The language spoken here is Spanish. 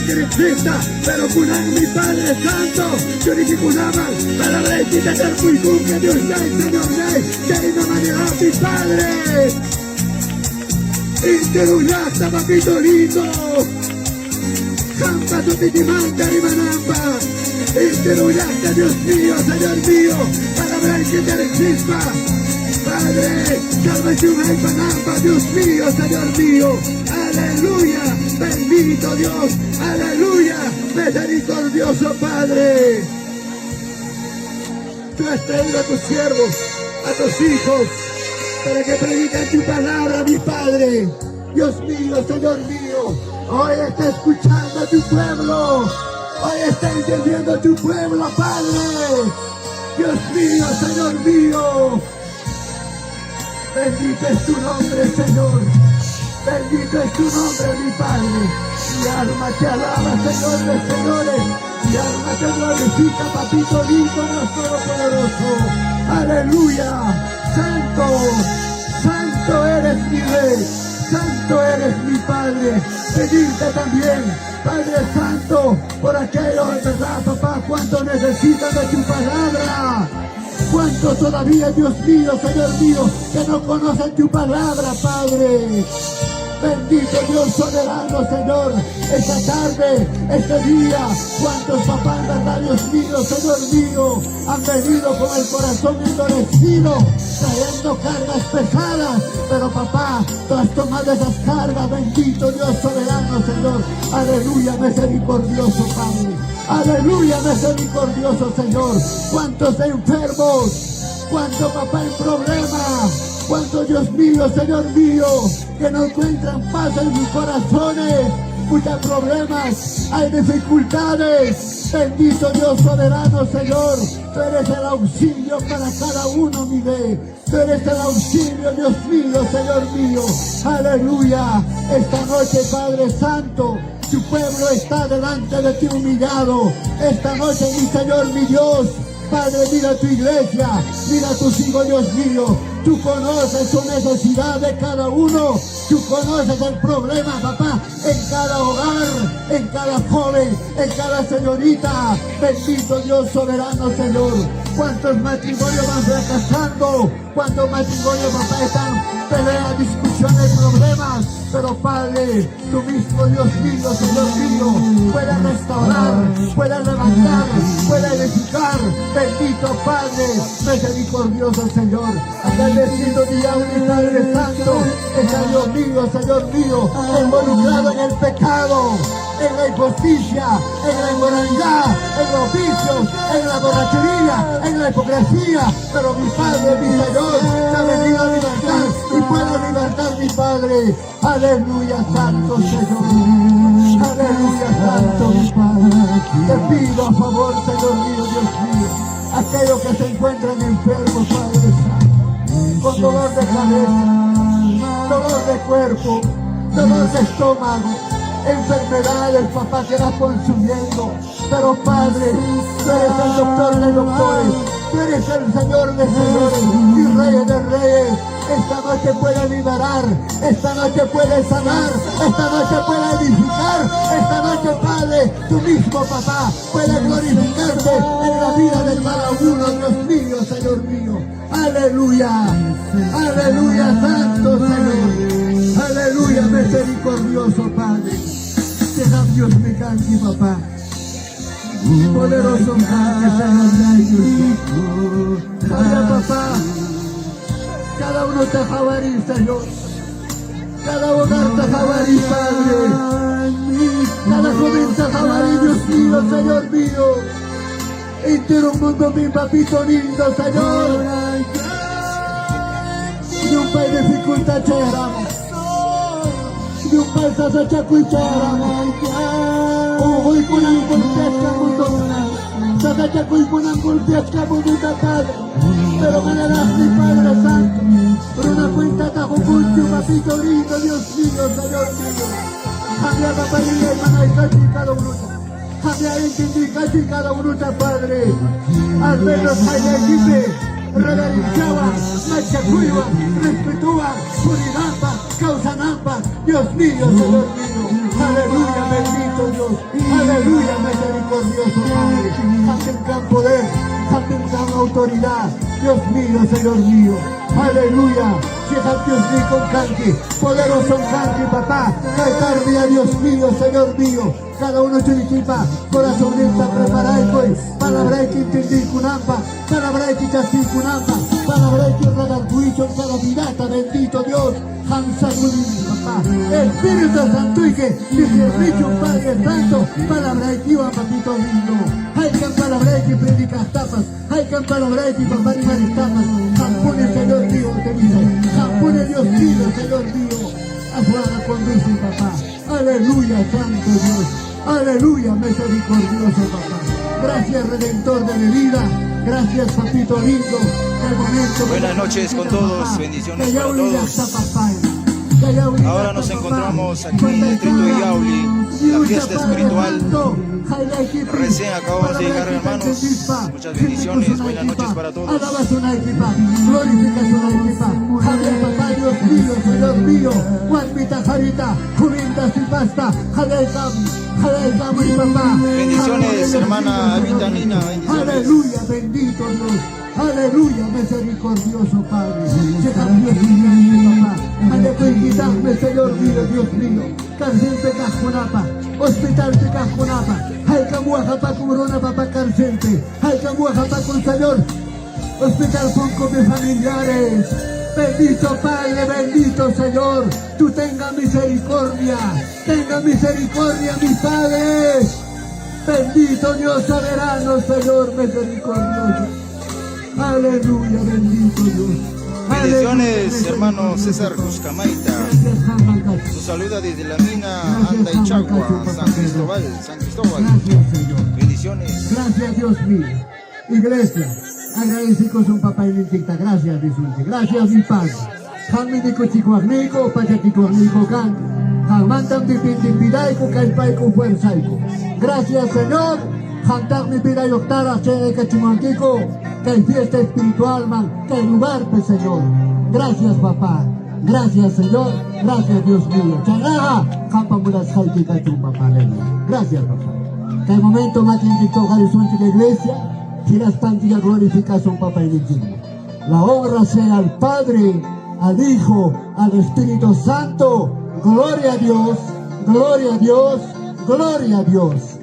que exista, pero cunan mi Padre Santo, yo ni que cunaban, para la quita del cuicún que Dios da, Señor Rey, que no manera mi Padre. Interulasta, papito lindo, Jampa, tu titimanta, rimanamba, Interulasta, Dios mío, Señor mío, para ver que te exista. Padre, salvación hay panampa, Dios mío, Señor mío, aleluya, bendito Dios, aleluya, misericordioso Padre. Tú has traído a tus siervos, a tus hijos, para que prediquen tu palabra, mi Padre. Dios mío, Señor mío, hoy está escuchando a tu pueblo, hoy está entendiendo a tu pueblo, Padre. Dios mío, Señor mío. Bendito es tu nombre, Señor. Bendito es tu nombre, mi Padre. Mi alma te alaba, Señor de señores. Mi alma te glorifica, papito lindo, Dios todopoderoso. Aleluya. Santo, santo eres mi Rey. Santo eres mi Padre. Pedirte también, Padre Santo, por aquellos, ¿verdad, papá? Cuánto necesitan de tu palabra. ¿Cuánto todavía, Dios mío, Señor mío, que no conocen tu palabra, Padre? Bendito Dios soberano, Señor, esta tarde, este día, cuántos papás, verdad, Dios mío, Señor mío, han venido con el corazón endurecido, trayendo cargas pesadas, pero papá, tú has tomado esas cargas, bendito Dios soberano, Señor, aleluya, misericordioso Padre, aleluya, misericordioso Señor, cuántos enfermos, cuántos papá en problemas, cuántos, Dios mío, Señor mío, que no encuentran paz en sus corazones, muchos problemas, hay dificultades. Bendito Dios soberano, Señor, tú eres el auxilio para cada uno, mi Rey. Tú eres el auxilio, Dios mío, Señor mío. Aleluya. Esta noche, Padre Santo, tu pueblo está delante de ti humillado. Esta noche, mi Señor, mi Dios, Padre, mira tu iglesia, mira tus hijos, Dios mío. Tú conoces su necesidad de cada uno. Tú conoces el problema, papá, en cada hogar, en cada joven, en cada señorita. Bendito Dios soberano, Señor. ¿Cuántos matrimonios van fracasando? ¿Cuántos matrimonios, papá, están peleas, discusiones, problemas? Pero Padre, tú mismo, Dios mío, Señor mío, puedes restaurar, puedes levantar, puedes edificar. Bendito Padre, misericordioso Señor. Aquel vecino día un Padre Santo, está Dios mío, Señor mío, involucrado en el pecado, en la injusticia, en la inmoralidad, en los vicios, en la borrachería, en la hipocresía. Pero mi Padre, mi Señor, te ha venido a libertar y puedo libertar, mi Padre. Aleluya, Santo Señor. Aleluya, Santo mi Padre. Te pido a favor, Señor mío, Dios mío, aquellos que se encuentran enfermos, Padre Santo, con dolor de cabeza, dolor de cuerpo, dolor de estómago, enfermedades, papá, que vas consumiendo. Pero Padre, tú eres el doctor de doctores, tú eres el Señor de señores y Rey de reyes. Esta noche puede liberar, esta noche puede sanar, esta noche puede edificar, esta noche, Padre, tú mismo, papá, puedes glorificarte en la vida de cada uno, Dios mío, Señor mío. Aleluya, aleluya, Santo Señor, aleluya, misericordioso Padre. Te da Dios mi canti, papá. Poderoso Padre, Señor, Dios. Padre, papá. Cada uno te jabarí, Señor. Cada hogar te jabarí, Padre. Cada joven te jabarí, Dios mío, Señor mío. Entero un mundo, mi papito lindo, Señor. Y un país de dificultad cheramos. Y un país de chacuy cheramos. Hoy con angulpiasca mundona. Sada chacuy con angulpiasca mundita, Padre. Pero me darás, mi Padre Santo, por una cuenta tajupunchu, papito lindo, Dios mío, Señor mío. Cambia papá y hermana y casi cada uno. Cambia y casi cada uno, Padre. Al menos hay equipe, reverenciaba, machacuiba, respetúa, purinampa, causanampa, Dios mío, Señor mío. Aleluya, bendito Dios. Dios. Aleluya, misericordioso Padre. Tengan poder, tengan autoridad. Dios mío, Señor mío. Aleluya. Si es Dios mío con canque, poderoso canque, papá. Carne a Dios mío, Señor mío. Cada uno churichipa, corazón está preparado. Palabra que entendí kunampa, palabra que chasí kunampa, palabra que radar juicio cada pirata, bendito Dios. Hansa papá. Espíritu Santo y que dice Padre Santo, palabra que iba papito lindo. Hay que palabra que predica tapas, hay que palabra que papá y maristapas. Jampone Señor mío, te dice. Jampone Dios mío, Señor mío. Afuera conduce papá. Aleluya, Santo Dios. Aleluya, misericordioso papá. Gracias, Redentor de mi vida. Gracias, papito lindo. Buenas noches con todos, bendiciones para todos. Ahora nos encontramos aquí en el distrito de Yauli, la fiesta espiritual. Recién acabamos de llegar, hermanos. Muchas bendiciones, buenas noches para todos. Alabas una equipa, glorificas una equipa. Jalea papá, Dios mío, Señor mío. Juanita, Jarita, Juventas y Pasta. Jalea y papá. Bendiciones, hermana Vitanina, bendiciones. Aleluya, bendito Dios. Aleluya, misericordioso Padre. Se cambió mi papá. Quitarme, Señor mío, Dios mío. Cárcel de Cajonapa, hospital de Cajonapa. Hay Camuajapa, Corona, papá, cárcel. Hay Camuajapa con Señor. Hospital con mis familiares. Bendito Padre, bendito Señor. Tú tenga misericordia. Tenga misericordia, mi Padre. Bendito Dios soberano, Señor misericordioso. Aleluya, bendito Dios. Bendiciones, hermano César Cuscamaita. Su saluda desde la mina Anda y Chagua, San Cristóbal. Gracias, Señor. Bendiciones. Gracias, Dios mío. Iglesia, agradecido con su papá y mi tita. Gracias, Jesús. Gracias, mi Padre. Jami de Cochicuarnico, Pachaticuarnico Can. Jamantam de Pintipidaico, Caipaico, Fuerzaico. Gracias, Señor. Jantar mi vida y octara, Chere Cachimantico. Que hay fiesta espiritual, man, que hay lugar, pues, Señor. Gracias, papá. Gracias, Señor. Gracias, Dios mío. Charaja, Jampamuras Jaitica, tu papá. Gracias, papá. Que el momento más que indicó Horizonte de la iglesia, si las pantillas glorificación, papá y digno. La honra sea al Padre, al Hijo, al Espíritu Santo. Gloria a Dios, gloria a Dios, gloria a Dios.